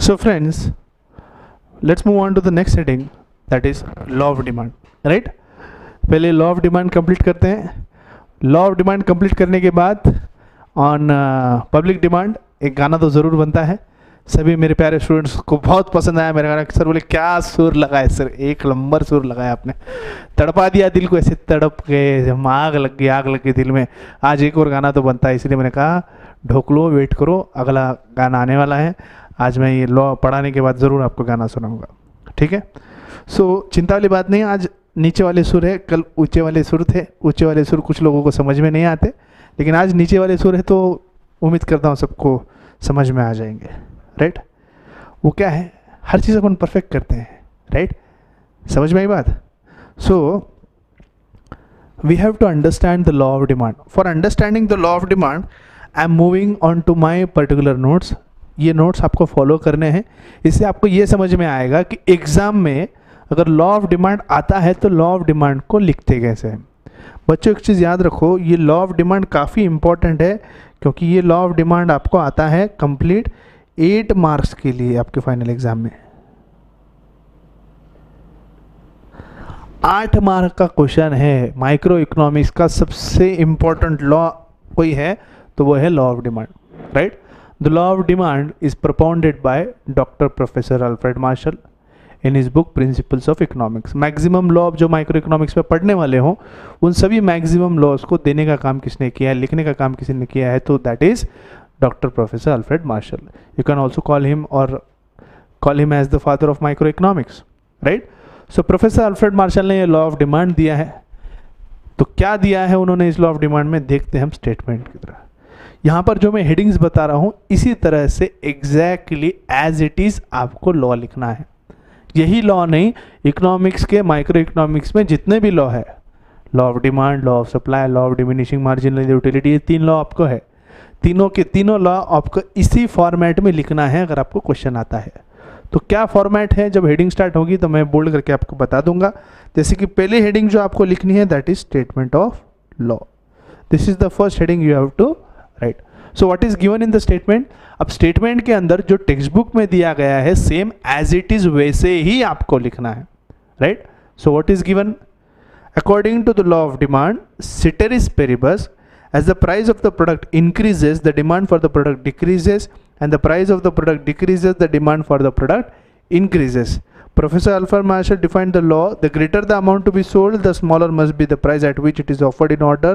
So friends, let's move on to the next heading, that is law of demand, right? पहले law of demand complete करते हैं. Law of demand complete करने के बाद on public demand एक गाना तो ज़रूर बनता है. सभी मेरे प्यारे स्टूडेंट्स को बहुत पसंद आया मेरा गाना. सर बोले क्या सुर लगाए सर, एक नंबर सुर लगाया आपने, तड़पा दिया दिल को, ऐसे तड़प गए, आग लग गई दिल में. आज एक और गाना तो बनता है, इसलिए मैंने कहा ढोक लो, वेट करो, अगला गाना आने वाला है. आज मैं ये लॉ पढ़ाने के बाद ज़रूर आपको गाना सुनाऊंगा, ठीक है? सो चिंता वाली बात नहीं, आज नीचे वाले सुर है, कल ऊंचे वाले सुर थे. ऊंचे वाले सुर कुछ लोगों को समझ में नहीं आते, लेकिन आज नीचे वाले सुर है तो उम्मीद करता हूँ सबको समझ में आ जाएंगे, राइट? वो क्या है, हर चीज़ अपन परफेक्ट करते हैं, राइट? समझ में आई बात? So we have to understand the law of demand. For understanding the law of demand I am moving on to my particular notes. ये नोट्स आपको फॉलो करने हैं. इससे आपको ये समझ में आएगा कि एग्ज़ाम में अगर लॉ ऑफ डिमांड आता है तो लॉ ऑफ डिमांड को लिखते कैसे हैं. बच्चों एक चीज़ याद रखो, ये लॉ ऑफ डिमांड काफ़ी इंपॉर्टेंट है, क्योंकि ये लॉ ऑफ डिमांड आपको आता है कंप्लीट 8 मार्क्स के लिए आपके फाइनल एग्जाम में. 8 मार्क का क्वेश्चन है. माइक्रो इकोनॉमिक्स का सबसे इंपॉर्टेंट लॉ कोई है तो वो है law of demand, right? The law of demand is propounded by doctor professor Alfred martial in his book principles of economics. Maximum law जो माइक्रो इकोनॉमिक्स में पढ़ने वाले हों, उन सभी मैक्सिमम लॉज को देने का काम किसने किया है, लिखने का काम किसने किया है, तो that is doctor professor Alfred Marshall. You can also call him as the father of micro economics, right? So professor Alfred Marshall ने ये लॉ ऑफ डिमांड दिया है. तो क्या दिया है उन्होंने इस लॉ ऑफ डिमांड में, देखते हैं हम स्टेटमेंट की तरह. यहाँ पर जो मैं हेडिंग्स बता रहा हूँ इसी तरह से एग्जैक्टली एज इट इज़ आपको लॉ लिखना है. यही लॉ नहीं, इकोनॉमिक्स के माइक्रो इकोनॉमिक्स में जितने भी लॉ है, law of demand, law of supply, law of diminishing marginal utility, ये 3 लॉ आपको है. तीनों के तीनों लॉ आपको इसी फॉर्मेट में लिखना है अगर आपको क्वेश्चन आता है. तो क्या फॉर्मेट है, जब हेडिंग स्टार्ट होगी तो मैं बोल्ड करके आपको बता दूंगा. जैसे कि पहली हेडिंग जो आपको लिखनी है that is statement of law. This is the first heading you have to write. So what is given in the statement. अब स्टेटमेंट के अंदर जो टेक्स्ट बुक में दिया गया है सेम एज इट इज वैसे ही आपको लिखना है, right? So what is given, according to the law of demand ceteris paribus, as the price of the product increases the demand for the product decreases, and the price of the product decreases the demand for the product increases. Professor Alfred Marshall defined the law: the greater the amount to be sold, the smaller must be the price at which it is offered in order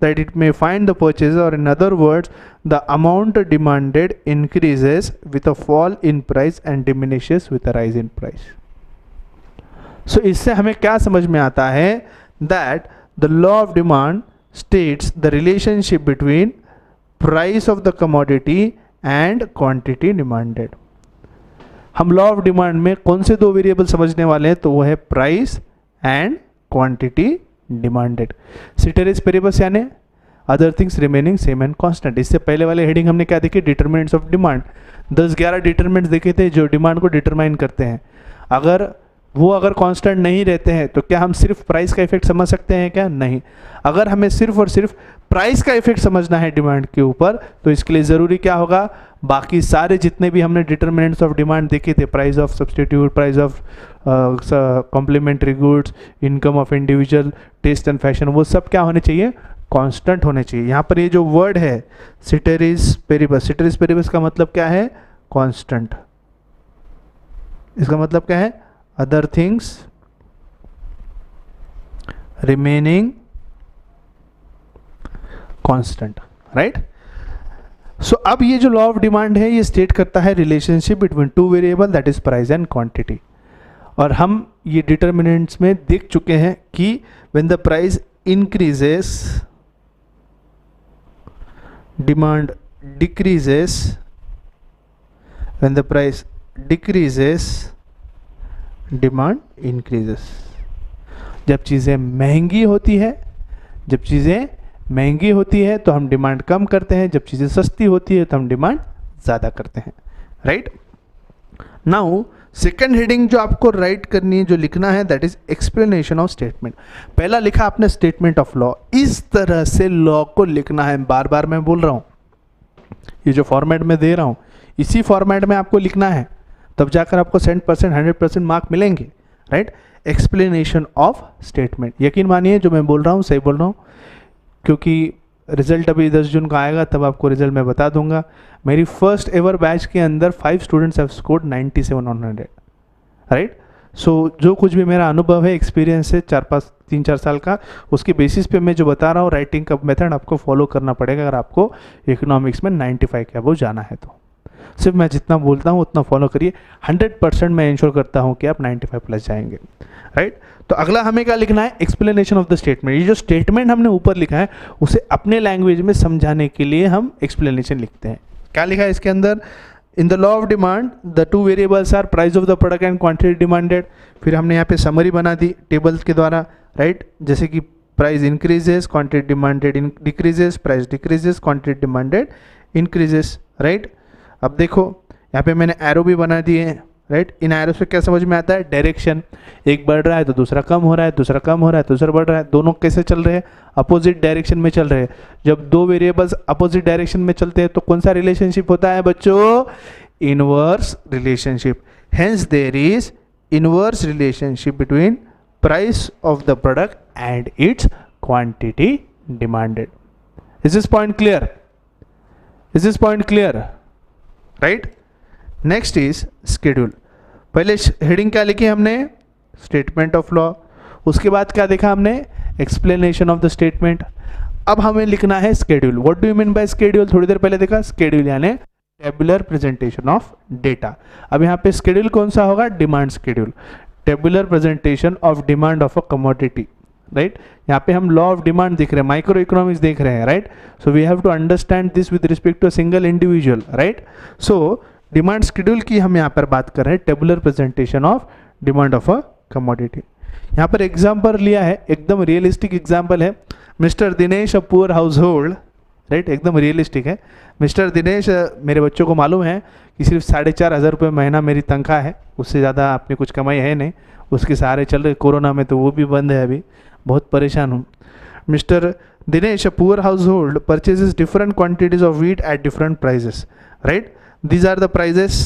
that it may find the purchaser. Or in other words, the amount demanded increases with a fall in price and diminishes with a rise in price. So इससे हमें क्या समझ में आता है, that the law of demand states the relationship between price of the commodity and quantity demanded. हम law of demand में कौन से 2 वेरिएबल समझने वाले हैं, तो वो है price and quantity demanded. ceteris paribus यानी other things remaining same and constant. इससे पहले वाले हेडिंग हमने क्या देखी, डिटरमिनेंट्स ऑफ डिमांड. 10-11 डिटरमिनेंट्स देखे थे जो डिमांड को डिटरमाइन करते हैं. अगर कांस्टेंट नहीं रहते हैं तो क्या हम सिर्फ प्राइस का इफेक्ट समझ सकते हैं क्या? नहीं. अगर हमें सिर्फ और सिर्फ प्राइस का इफेक्ट समझना है डिमांड के ऊपर, तो इसके लिए ज़रूरी क्या होगा, बाकी सारे जितने भी हमने डिटरमिनेंट्स ऑफ डिमांड देखे थे, price of substitute, price of complementary goods, income of individual, taste and fashion, वो सब क्या होने चाहिए, कांस्टेंट होने चाहिए. यहाँ पर ये जो वर्ड है ceteris paribus, ceteris paribus का मतलब क्या है, कांस्टेंट. इसका मतलब क्या है, other things remaining constant, right? So अब ये जो लॉ ऑफ डिमांड है ये स्टेट करता है relationship between 2 variable that is price and quantity. और हम ये डिटरमिनेंट्स में देख चुके हैं कि when the price increases demand decreases, when the price decreases demand increases. जब चीज़ें महंगी होती है तो हम डिमांड कम करते हैं, जब चीज़ें सस्ती होती है तो हम डिमांड ज़्यादा करते हैं, राइट? नाउ सेकेंड हेडिंग जो आपको राइट करनी है, जो लिखना है, that is explanation of statement. पहला लिखा आपने स्टेटमेंट ऑफ लॉ. इस तरह से लॉ को लिखना है. बार बार मैं बोल रहा हूँ, ये जो फॉर्मेट में दे रहा हूँ इसी फॉर्मेट में आपको लिखना है. तब जाकर आपको 100% 100% मार्क मिलेंगे, राइट। एक्सप्लेनेशन ऑफ स्टेटमेंट, यकीन मानिए जो मैं बोल रहा हूँ सही बोल रहा हूँ, क्योंकि रिजल्ट अभी 10 जून का आएगा, तब आपको रिजल्ट मैं बता दूंगा। मेरी फर्स्ट एवर बैच के अंदर 5 students have scored 97 on 100, right. So जो कुछ भी मेरा अनुभव है, एक्सपीरियंस है 3-4 साल का, उसके बेसिस पे मैं जो बता रहा हूँ, राइटिंग का मेथड आपको फॉलो करना पड़ेगा अगर आपको इकोनॉमिक्स में 95 के अबव जाना है तो। सिर्फ मैं जितना बोलता हूँ उतना फॉलो करिए, 100% मैं इंश्योर करता हूँ कि आप 95 प्लस जाएंगे, राइट। तो अगला हमें क्या लिखना है, एक्सप्लेनेशन ऑफ द स्टेटमेंट। ये जो स्टेटमेंट हमने ऊपर लिखा है उसे अपने लैंग्वेज में समझाने के लिए हम एक्सप्लेनेशन लिखते हैं। क्या लिखा है इसके अंदर, in the law of demand the two variables are price of the product and quantity demanded. फिर हमने यहाँ पे समरी बना दी टेबल्स के द्वारा, राइट, जैसे कि price increases, quantity demanded decreases, price decreases, quantity demanded increases, right. अब देखो यहाँ पे मैंने एरो भी बना दिए हैं, राइट। इन एरो से क्या समझ में आता है, डायरेक्शन, एक बढ़ रहा है तो दूसरा कम हो रहा है, दूसरा कम हो रहा है, दूसरा बढ़ रहा है, दोनों कैसे चल रहे हैं, अपोजिट डायरेक्शन में चल रहे हैं। जब दो वेरिएबल्स अपोजिट डायरेक्शन में चलते हैं तो कौन सा रिलेशनशिप होता है बच्चों, inverse relationship. Hence there is inverse relationship between price of the product and its quantity demanded. Is this point clear, is this point clear, right. Next is schedule. पहले हेडिंग क्या लिखी हमने, स्टेटमेंट ऑफ लॉ, उसके बाद क्या देखा हमने, explanation of the statement. अब हमें लिखना है schedule. What do you mean by schedule, थोड़ी देर पहले देखा, शेड्यूल यानी टेबुलर प्रेजेंटेशन ऑफ डेटा। अब यहाँ पे शेड्यूल कौन सा होगा, demand schedule, tabular presentation of demand of a commodity, right. यहाँ पे हम लॉ ऑफ डिमांड देख रहे हैं, माइक्रो इकोनॉमिक्स देख रहे हैं, right. So we have to understand this with respect to a single individual, right. So demand schedule की हम यहाँ पर बात कर रहे हैं, tabular presentation of demand of a commodity. यहाँ पर एग्जाम्पल लिया है, एकदम रियलिस्टिक एग्जाम्पल है, mister Dinesh a poor household, right, एकदम रियलिस्टिक है। मिस्टर दिनेश, मेरे बच्चों को मालूम है कि सिर्फ 4,500 रुपये महीना मेरी तनख्वाह है, उससे ज़्यादा अपनी कुछ कमाई है नहीं, उसके सहारे चल रहे, कोरोना में तो वो भी बंद है, अभी बहुत परेशान हूँ। Mister Dinesh a poor household purchases different quantities of wheat at different prices, right. These are the prices,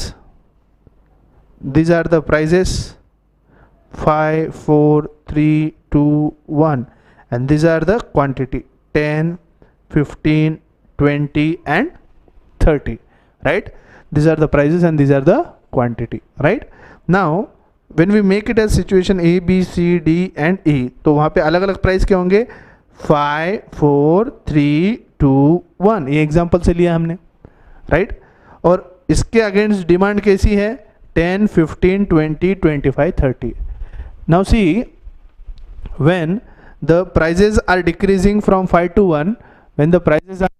these are the prices 5, 4, 3, 2, 1, and these are the quantity 10, 15, 20 and 30, right. These are the prices and these are the quantity, right. Now when we make it as situation A, B, C, D and E, तो वहाँ पे अलग अलग price क्या होंगे, 5, 4, 3, 2, 1, ये example से लिया हमने, राइट। और इसके अगेंस्ट डिमांड कैसी है, 10, 15, 20, 25, 30. Now see, when the prices are decreasing from 5 to 1, when the prices are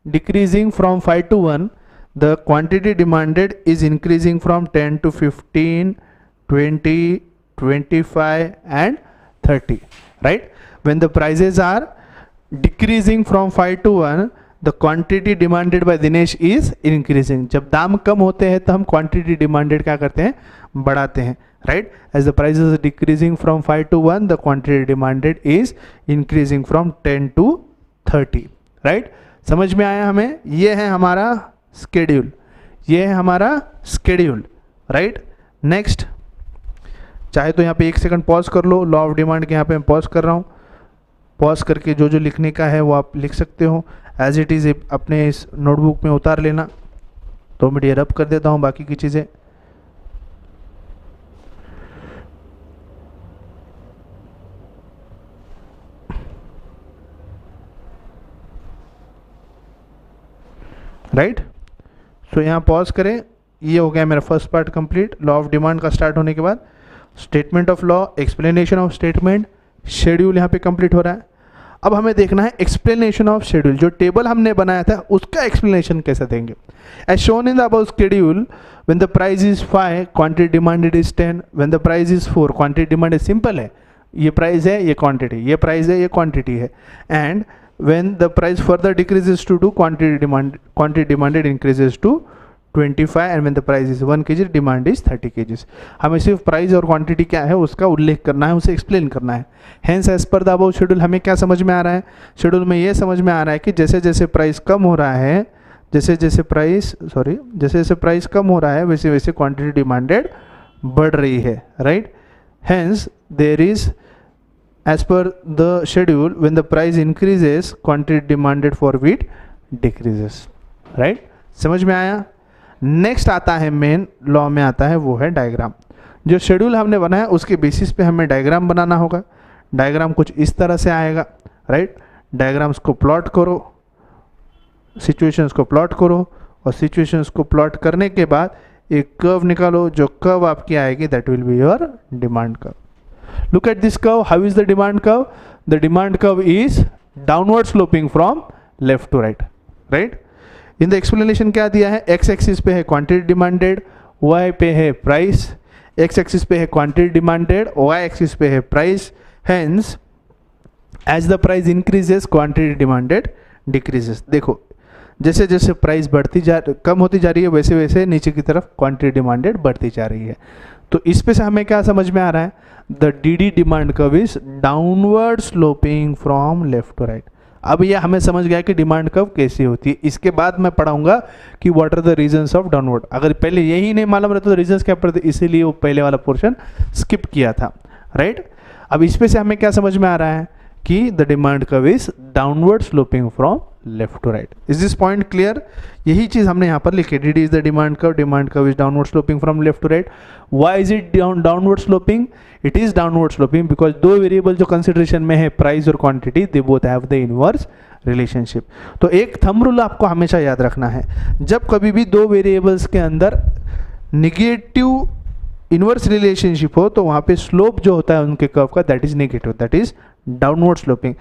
decreasing from 5 to 1, the quantity demanded is increasing from 10 to 15, 20, 25 and 30, right. When the prices are decreasing from 5 to 1, the quantity demanded by Dinesh is increasing. जब दाम कम होते हैं तो हम quantity demanded क्या करते हैं, बढ़ाते हैं, right. As the price is decreasing from 5 to 1, the quantity demanded is increasing from 10 to 30, right. समझ में आया हमें, ये है हमारा स्केड्यूल, ये है हमारा स्केड्यूल, राइट। नेक्स्ट, चाहे तो यहाँ पे 1 सेकंड पॉज कर लो, लॉ ऑफ डिमांड के यहाँ पे मैं पॉज कर रहा हूँ, पॉज करके जो जो लिखने का है वो आप लिख सकते हो, एज इट इज़ अपने इस नोटबुक में उतार लेना। तो मैं ये रब कर देता हूँ बाकी की चीज़ें। राइट, सो यहाँ पॉज करें, ये हो गया मेरा first part complete. Law of demand का स्टार्ट होने के बाद statement of law, explanation of statement, schedule यहाँ पे कंप्लीट हो रहा है। अब हमें देखना है एक्सप्लेनेशन ऑफ शेड्यूल, जो टेबल हमने बनाया था उसका एक्सप्लेनेशन कैसे देंगे। As shown in the above schedule, when the price is 5, quantity demanded is 10, when the price is 4, quantity demanded, simple है, ये प्राइस है, ये क्वांटिटी, ये प्राइस है, ये क्वांटिटी है। And when the price further decreases to 2, quantity demanded increases to 25, and when the price is 1 kg, demand is 30 kg। हमें सिर्फ प्राइस और क्वांटिटी क्या है उसका उल्लेख करना है, उसे एक्सप्लेन करना है। Hence as per the above schedule हमें क्या समझ में आ रहा है, शेड्यूल में ये समझ में आ रहा है कि जैसे जैसे प्राइस कम हो रहा है जैसे जैसे प्राइस कम हो रहा है वैसे वैसे क्वांटिटी डिमांडेड बढ़ रही है, right. Hence there is as per the schedule when the price increases quantity demanded for wheat decreases, right. समझ में आया। नेक्स्ट आता है मेन लॉ में आता है वो है डायग्राम। जो शेड्यूल हमने बनाया उसके बेसिस पे हमें डायग्राम बनाना होगा। डायग्राम कुछ इस तरह से आएगा, राइट। डायग्राम्स को प्लॉट करो, सिचुएशंस को प्लॉट करो और सिचुएशंस को प्लॉट करने के बाद एक कर्व निकालो। जो कर्व आपकी आएगी that will be your demand curve. Look at this curve. How is the demand curve? The demand curve is downward sloping from left to right, right. In the explanation क्या दिया है? X axis पे है quantity demanded, Y पे है price. X axis पे है quantity demanded, Y axis पे है price. Hence as the price increases quantity demanded decreases. देखो जैसे जैसे प्राइस कम होती जा रही है वैसे वैसे नीचे की तरफ क्वांटिटी डिमांडेड बढ़ती जा रही है। तो इस पे से हमें क्या समझ में आ रहा है? The D demand curve is downward sloping from left to right. अब ये हमें समझ गया कि डिमांड कर्व कैसी होती है। इसके बाद मैं पढ़ाऊंगा कि what are the reasons of downward. अगर पहले यही नहीं मालूम रहता तो रीजंस क्या पड़ते, इसीलिए वो पहले वाला पोर्शन स्किप किया था, राइट। अब इस पे से हमें क्या समझ में आ रहा है कि the demand curve is downward sloping from left to right. Is this point clear? यही चीज हमने यहाँ पर लिखी, D is the demand curve is downward sloping from left to right. Why is it downward sloping? It is downward sloping because दो variable जो consideration में है प्राइस और quantity, they both have the inverse relationship. तो एक thumb rule आपको हमेशा याद रखना है, जब कभी भी दो वेरिएबल्स के अंदर निगेटिव इनवर्स रिलेशनशिप हो तो वहाँ पे स्लोप जो होता है उनके कर्व का that is negative, that is downward sloping.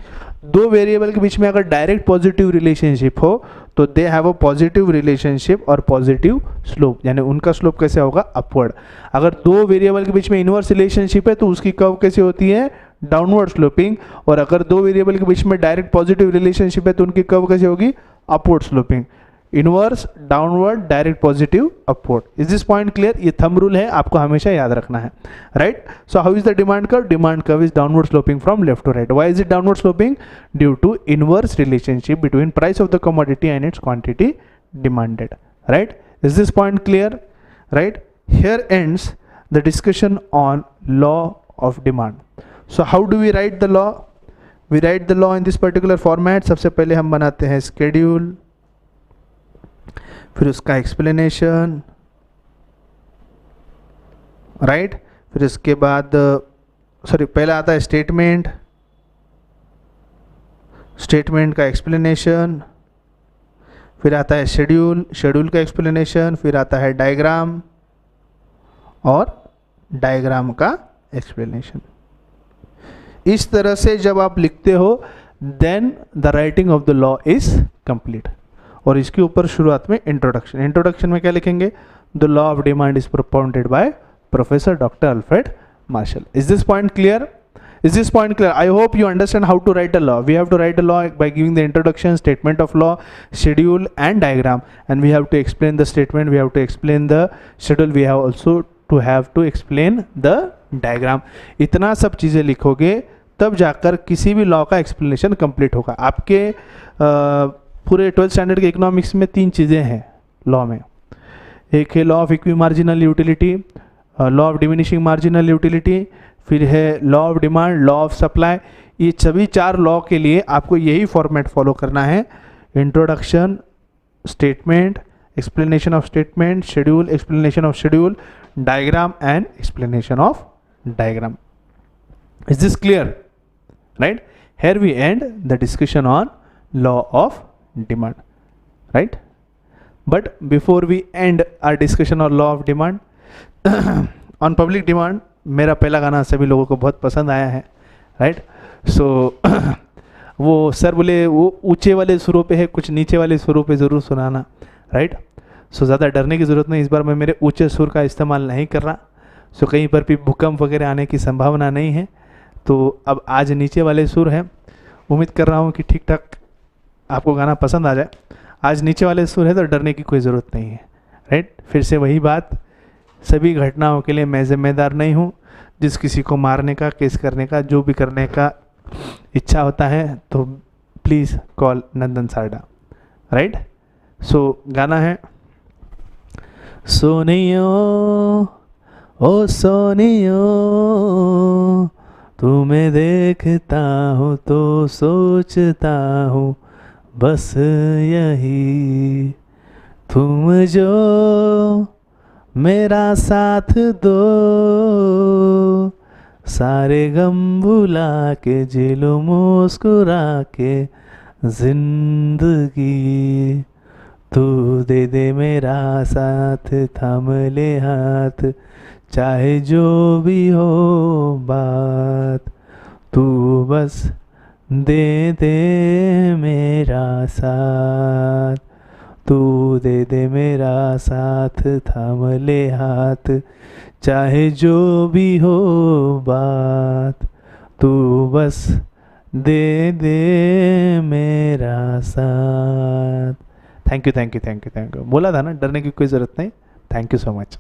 दो वेरिएबल के बीच में अगर डायरेक्ट पॉजिटिव रिलेशनशिप हो तो they have a positive relationship और पॉजिटिव स्लोप, यानी उनका स्लोप कैसे होगा? अपवर्ड। अगर दो वेरिएबल के बीच में इनवर्स रिलेशनशिप है तो उसकी कर्व कैसी होती है? Downward sloping. और अगर दो वेरिएबल के बीच में डायरेक्ट पॉजिटिव रिलेशनशिप है तो उनकी कर्व कैसी होगी? Upward sloping. Inverse, downward, direct positive, upward. Is this point clear? ये थंब रूल है, आपको हमेशा याद रखना है, right. So how is the demand curve? Demand curve is downward sloping from left to right. Why is it downward sloping? Due to inverse relationship between price of the commodity and its quantity demanded, right. Is this point clear? Right. Here ends the discussion on law of demand. So how do we write the law? We write the law in this particular format. सबसे पहले हम बनाते हैं schedule, फिर उसका explanation, right. फिर इसके बाद पहला आता है स्टेटमेंट, स्टेटमेंट का एक्सप्लेनेशन, फिर आता है शेड्यूल, शेड्यूल का एक्सप्लेनेशन, फिर आता है डायग्राम और डायग्राम का एक्सप्लेनेशन। इस तरह से जब आप लिखते हो then the writing of the law is complete. और इसके ऊपर शुरुआत में इंट्रोडक्शन। इंट्रोडक्शन में क्या लिखेंगे? The law of demand is propounded by professor doctor Alfred Marshall. Is this point clear? Is this point clear? I hope you understand how to write a law. We have to write a law by giving the introduction, statement of law, schedule and diagram, and we have to explain the statement, we have to explain the schedule, we have also to have to explain the diagram. इतना सब चीज़ें लिखोगे तब जाकर किसी भी law का explanation complete होगा। आपके पूरे 12th स्टैंडर्ड के इकोनॉमिक्स में तीन चीज़ें हैं लॉ में। एक है law of equi marginal utility, law of diminishing marginal utility, फिर है law of demand, law of supply. ये सभी चार लॉ के लिए आपको यही फॉर्मेट फॉलो करना है: introduction, statement, explanation of statement, schedule, explanation of schedule, diagram and explanation of diagram. Is this clear? Right. Here we end the discussion on law of demand, right. But before we end our discussion on law of demand, on public demand मेरा पहला गाना सभी लोगों को बहुत पसंद आया है, राइट। सो वो सर बोले वो ऊंचे वाले सुरों पे है, कुछ नीचे वाले सुरों पे ज़रूर सुनाना, राइट। सो ज़्यादा डरने की ज़रूरत नहीं, इस बार मैं मेरे ऊंचे सुर का इस्तेमाल नहीं कर रहा। सो कहीं पर भी भूकंप वगैरह आने की संभावना नहीं है, तो अब आज नीचे वाले सुर हैं। उम्मीद कर रहा हूँ कि ठीक ठाक आपको गाना पसंद आ जाए। आज नीचे वाले सुर है तो डरने की कोई ज़रूरत नहीं है, राइट। फिर से वही बात, सभी घटनाओं के लिए मैं जिम्मेदार नहीं हूँ। जिस किसी को मारने का, केस करने का, जो भी करने का इच्छा होता है तो please call Nandan Sarda, right. So गाना है, सोनियो ओ सोनियो, तुम्हें देखता हूँ तो सोचता हूँ बस यही, तुम जो मेरा साथ दो, सारे गम भुला के जिलो मुस्कुरा के जिंदगी, तू दे दे मेरा साथ, थाम ले हाथ, चाहे जो भी हो बात, तू बस दे दे मेरा साथ, तू दे दे मेरा साथ, थाम ले हाथ, चाहे जो भी हो बात, तू बस दे दे मेरा साथ। Thank you thank you thank you thank you. बोला था ना डरने की कोई ज़रूरत नहीं। Thank you so much.